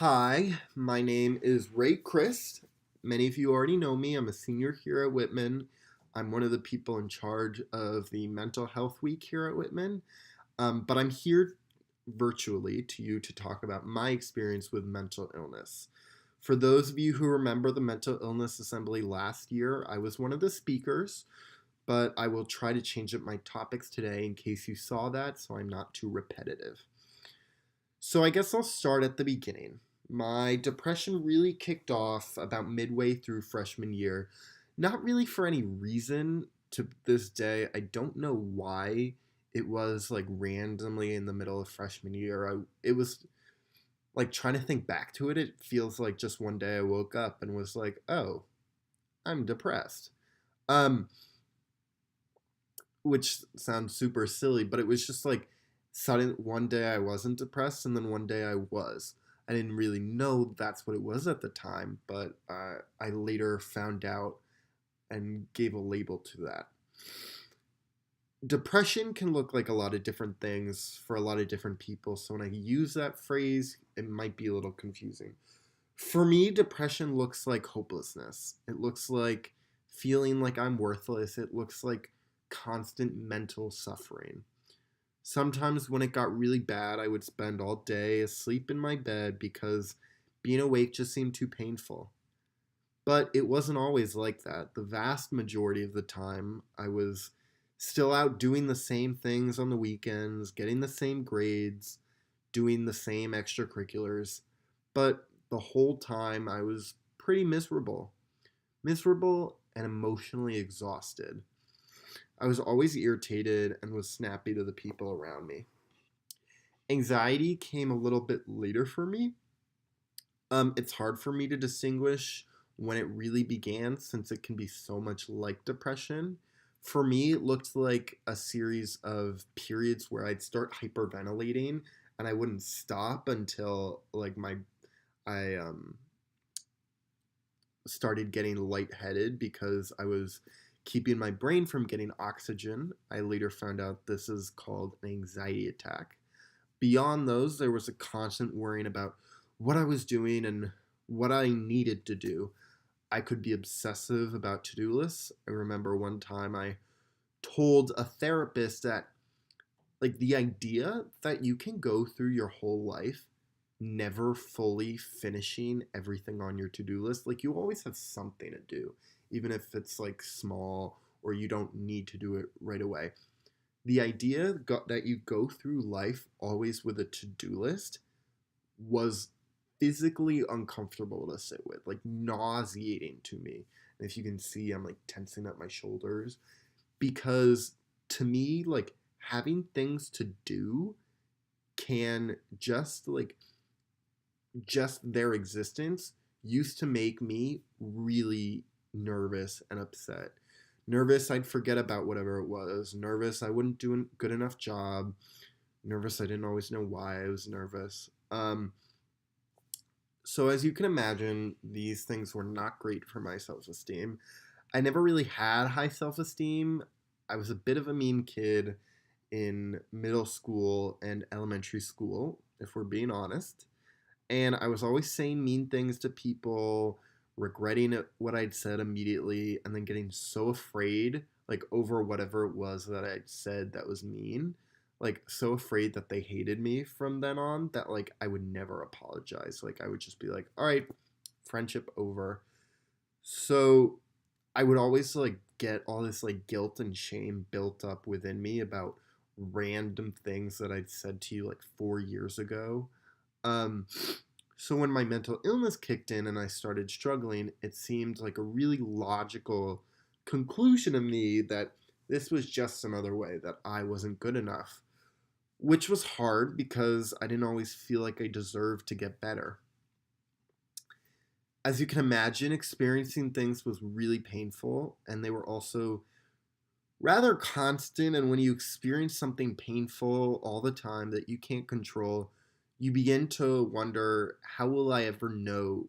Hi, my name is Ray Christ. Many of you already know me. I'm a senior here at Whitman. I'm one of the people in charge of the Mental Health Week here at Whitman. But I'm here virtually to you to talk about my experience with mental illness. For those of you who remember the Mental Illness Assembly last year, I was one of the speakers, but I will try to change up my topics today in case you saw that so I'm not too repetitive. So I guess I'll start at the beginning. My depression really kicked off about midway through freshman year. Not really for any reason to this day. I don't know why it was like randomly in the middle of freshman year. It was like trying to think back to it. It feels like just one day I woke up and was like, "Oh, I'm depressed." Um which sounds super silly, but it was just like sudden one day I wasn't depressed and then one day I was. I didn't really know that's what it was at the time, but I later found out and gave a label to that. Depression can look like a lot of different things for a lot of different people, so when I use that phrase, it might be a little confusing. For me, depression looks like hopelessness. It looks like feeling like I'm worthless. It looks like constant mental suffering. Sometimes when it got really bad, I would spend all day asleep in my bed because being awake just seemed too painful. But it wasn't always like that. The vast majority of the time, I was still out doing the same things on the weekends, getting the same grades, doing the same extracurriculars. But the whole time, I was pretty miserable. Miserable and emotionally exhausted. I was always irritated and was snappy to the people around me. Anxiety came a little bit later for me. It's hard for me to distinguish when it really began since it can be so much like depression. For me, it looked like a series of periods where I'd start hyperventilating and I wouldn't stop until like my I started getting lightheaded because I was keeping my brain from getting oxygen. I later found out this is called an anxiety attack. Beyond those, there was a constant worrying about what I was doing and what I needed to do. I could be obsessive about to do lists. I remember one time I told a therapist that, like, the idea that you can go through your whole life never fully finishing everything on your to do list, like, you always have something to do, even if it's like small or you don't need to do it right away. The idea that you go through life always with a to-do list was physically uncomfortable to sit with, like nauseating to me. And if you can see, I'm like tensing up my shoulders because to me, like having things to do can just their existence used to make me really nervous and upset. Nervous I'd forget about whatever it was. Nervous I wouldn't do a good enough job. Nervous I didn't always know why I was nervous. So as you can imagine, these things were not great for my self-esteem. I never really had high self-esteem. I was a bit of a mean kid in middle school and elementary school, if we're being honest. And I was always saying mean things to people, regretting what I'd said immediately, and then getting so afraid, like over whatever it was that I'd said that was mean, like so afraid that they hated me from then on that like I would never apologize. Like I would just be like, all right, friendship over. So I would always like get all this like guilt and shame built up within me about random things that I'd said to you like 4 years ago. Um, so when my mental illness kicked in and I started struggling, it seemed like a really logical conclusion to me that this was just another way that I wasn't good enough, which was hard because I didn't always feel like I deserved to get better. As you can imagine, experiencing things was really painful, and they were also rather constant. And when you experience something painful all the time that you can't control, you begin to wonder, how will I ever know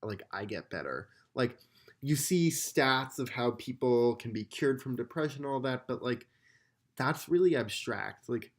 like I get better? Like you see stats of how people can be cured from depression, all that, but like that's really abstract. Like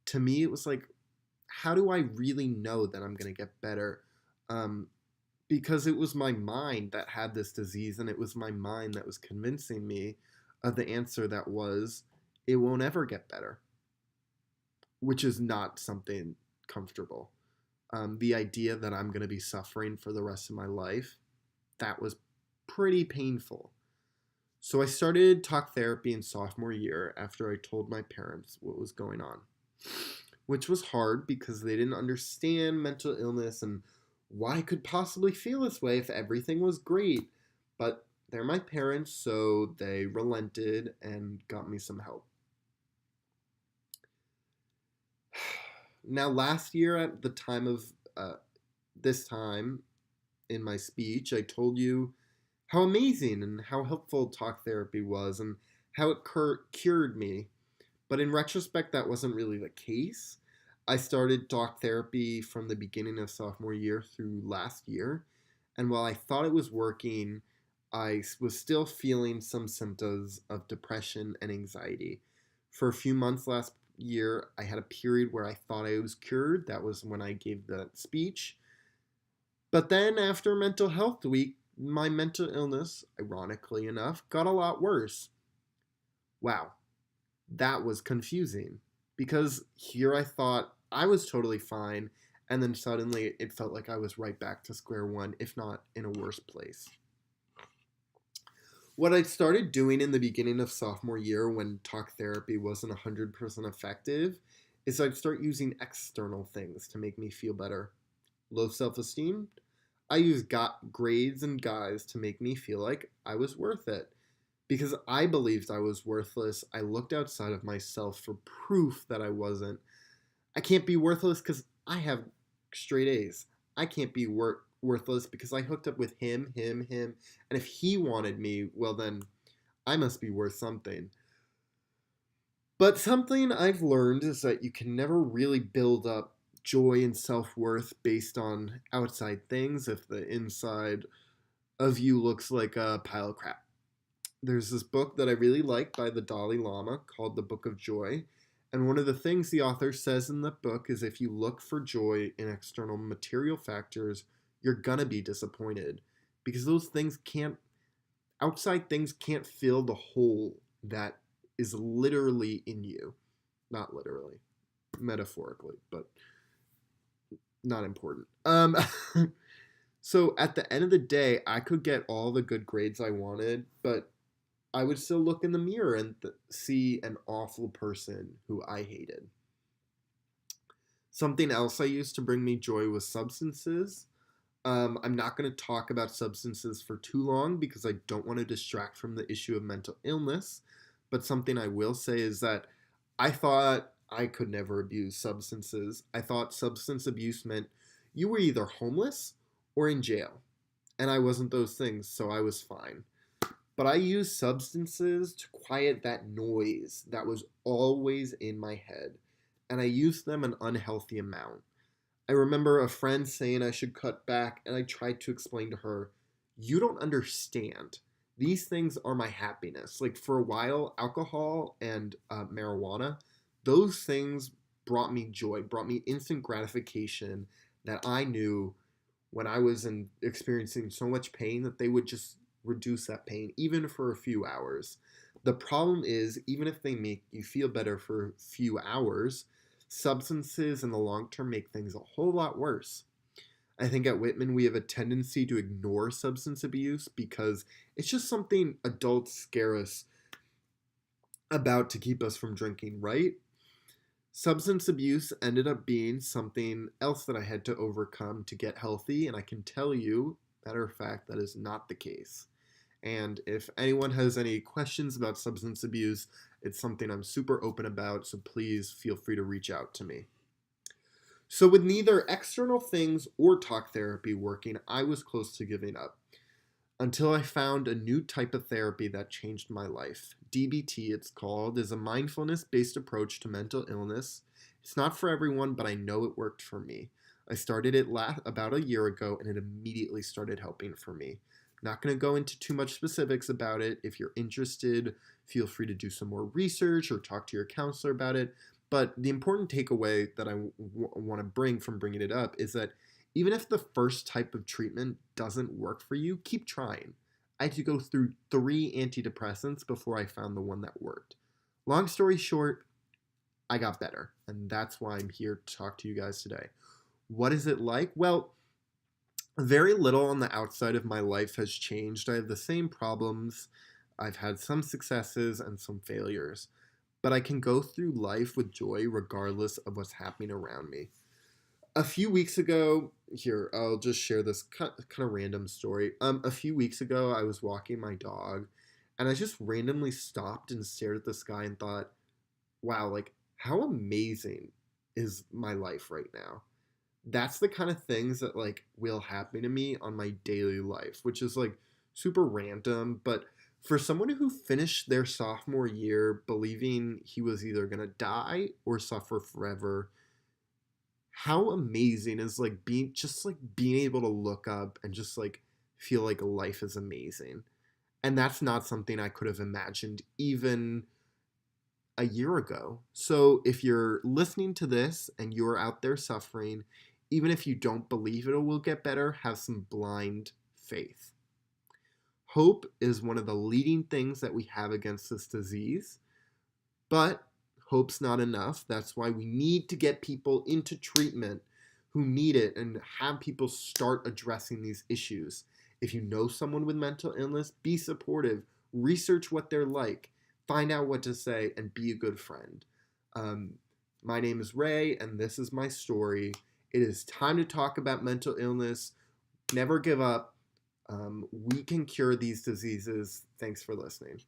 to me, it was like, how do I really know that I'm going to get better? Um, because it was my mind that had this disease, and it was my mind that was convincing me of the answer that was, it won't ever get better, which is not something comfortable. The idea that I'm going to be suffering for the rest of my life, that was pretty painful. So I started talk therapy in sophomore year after I told my parents what was going on, which was hard because they didn't understand mental illness and why I could possibly feel this way if everything was great. But they're my parents, so they relented and got me some help. Now, last year at the time of this time in my speech, I told you how amazing and how helpful talk therapy was and how it cured me. But in retrospect, that wasn't really the case. I started talk therapy from the beginning of sophomore year through last year. And while I thought it was working, I was still feeling some symptoms of depression and anxiety. For a few months last year, I had a period where I thought I was cured. That was when I gave the speech. But then after Mental Health Week, my mental illness, ironically enough, got a lot worse. Wow, that was confusing because here I thought I was totally fine, and then suddenly it felt like I was right back to square one, if not in a worse place. What I started doing in the beginning of sophomore year when talk therapy wasn't 100% effective is I'd start using external things to make me feel better. Low self esteem, I used grades and guys to make me feel like I was worth it. Because I believed I was worthless, I looked outside of myself for proof that I wasn't. I can't be worthless because I have straight A's. I can't be worthless because I hooked up with him. And if he wanted me, well, then I must be worth something. But something I've learned is that you can never really build up joy and self worth based on outside things if the inside of you looks like a pile of crap. There's this book that I really like by the Dalai Lama called The Book of Joy. And one of the things the author says in the book is if you look for joy in external material factors, you're gonna be disappointed because those things outside things can't fill the hole that is literally in you. Not literally, metaphorically, but not important. So at the end of the day, I could get all the good grades I wanted, but I would still look in the mirror and see an awful person who I hated. Something else I used to bring me joy was substances. I'm not going to talk about substances for too long because I don't want to distract from the issue of mental illness. But something I will say is that I thought I could never abuse substances. I thought substance abuse meant you were either homeless or in jail. And I wasn't those things, so I was fine. But I used substances to quiet that noise that was always in my head. And I used them an unhealthy amount. I remember a friend saying I should cut back, and I tried to explain to her, you don't understand. These things are my happiness. Like for a while, alcohol and marijuana, those things brought me joy, brought me instant gratification that I knew when I was experiencing so much pain that they would just reduce that pain, even for a few hours. The problem is, even if they make you feel better for a few hours, substances in the long term make things a whole lot worse. I think at Whitman we have a tendency to ignore substance abuse because it's just something adults scare us about to keep us from drinking, right? Substance abuse ended up being something else that I had to overcome to get healthy, and I can tell you, matter of fact, that is not the case. And if anyone has any questions about substance abuse, it's something I'm super open about, so please feel free to reach out to me. So with neither external things or talk therapy working, I was close to giving up. Until I found a new type of therapy that changed my life. DBT, it's called, is a mindfulness-based approach to mental illness. It's not for everyone, but I know it worked for me. I started it about a year ago, and it immediately started helping for me. Not going to go into too much specifics about it. If you're interested, feel free to do some more research or talk to your counselor about it. But the important takeaway that I want to bring from bringing it up is that even if the first type of treatment doesn't work for you, keep trying. I had to go through 3 antidepressants before I found the one that worked. Long story short, I got better, and that's why I'm here to talk to you guys today. What is it like? Well, very little on the outside of my life has changed. I have the same problems. I've had some successes and some failures, but I can go through life with joy regardless of what's happening around me. A few weeks ago, here, I'll just share this kind of random story. A few weeks ago, I was walking my dog and I just randomly stopped and stared at the sky and thought, wow, like, how amazing is my life right now? That's the kind of things that like will happen to me on my daily life, which is like super random, but for someone who finished their sophomore year believing he was either going to die or suffer forever, how amazing is like being able to look up and just like feel like life is amazing. And that's not something I could have imagined even a year ago. So if you're listening to this and you're out there suffering, even if you don't believe it will get better, have some blind faith. Hope is one of the leading things that we have against this disease, but hope's not enough. That's why we need to get people into treatment who need it and have people start addressing these issues. If you know someone with mental illness, be supportive, research what they're like, find out what to say, and be a good friend. My name is Ray, and this is my story. It is time to talk about mental illness. Never give up. We can cure these diseases. Thanks for listening.